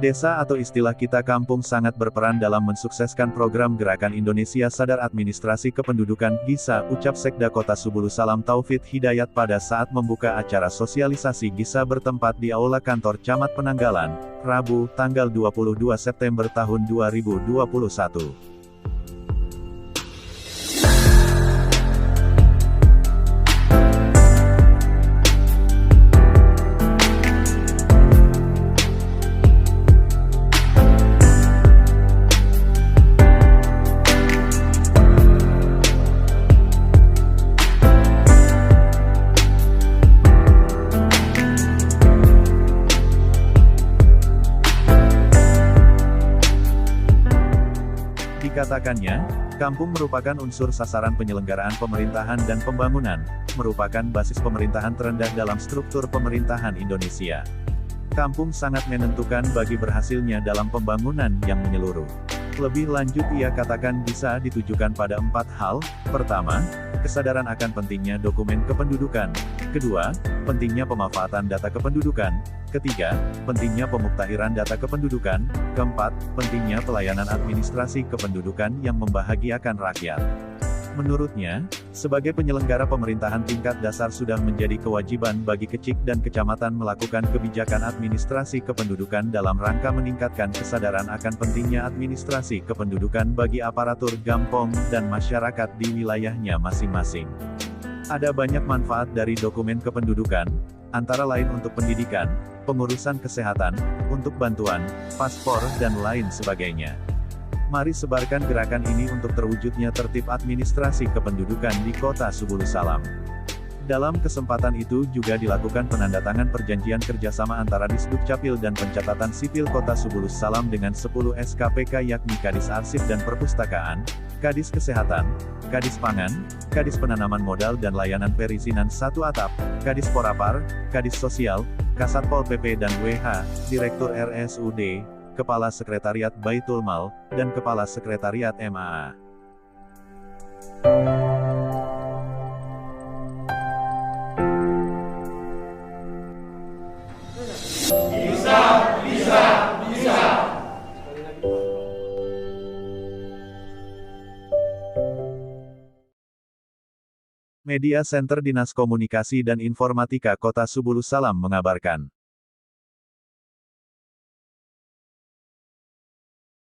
Desa atau istilah kita kampung sangat berperan dalam mensukseskan program Gerakan Indonesia Sadar Administrasi Kependudukan (GISA), ucap Sekda Kota Subulu Salam Taufik Hidayat pada saat membuka acara sosialisasi GISA bertempat di Aula Kantor Camat Penanggalan, Rabu, tanggal 22 September tahun 2021. Dikatakannya, kampung merupakan unsur sasaran penyelenggaraan pemerintahan dan pembangunan, merupakan basis pemerintahan terendah dalam struktur pemerintahan Indonesia. Kampung sangat menentukan bagi berhasilnya dalam pembangunan yang menyeluruh. Lebih lanjut ia katakan bisa ditujukan pada 4 hal. Pertama, kesadaran akan pentingnya dokumen kependudukan. Kedua, pentingnya pemanfaatan data kependudukan. Ketiga, pentingnya pemuktahiran data kependudukan. Keempat, pentingnya pelayanan administrasi kependudukan yang membahagiakan rakyat. Menurutnya, sebagai penyelenggara pemerintahan tingkat dasar sudah menjadi kewajiban bagi kecik dan kecamatan melakukan kebijakan administrasi kependudukan dalam rangka meningkatkan kesadaran akan pentingnya administrasi kependudukan bagi aparatur gampong dan masyarakat di wilayahnya masing-masing. Ada banyak manfaat dari dokumen kependudukan, antara lain untuk pendidikan, pengurusan kesehatan, untuk bantuan, paspor dan lain sebagainya. Mari sebarkan gerakan ini untuk terwujudnya tertib administrasi kependudukan di Kota Subulu Salam. Dalam kesempatan itu juga dilakukan penandatangan perjanjian kerjasama antara Disdukcapil dan Pencatatan Sipil Kota Subulu Salam dengan 10 SKPK yakni Kadis Arsip dan Perpustakaan, Kadis Kesehatan, Kadis Pangan, Kadis Penanaman Modal dan Layanan Perizinan 1 Atap, Kadis Porapar, Kadis Sosial, Kasatpol PP dan WH, Direktur RSUD, Kepala Sekretariat Baitul Mal, dan Kepala Sekretariat MAA. Bisa, bisa, bisa. Media Center Dinas Komunikasi dan Informatika Kota Subulu Salam mengabarkan.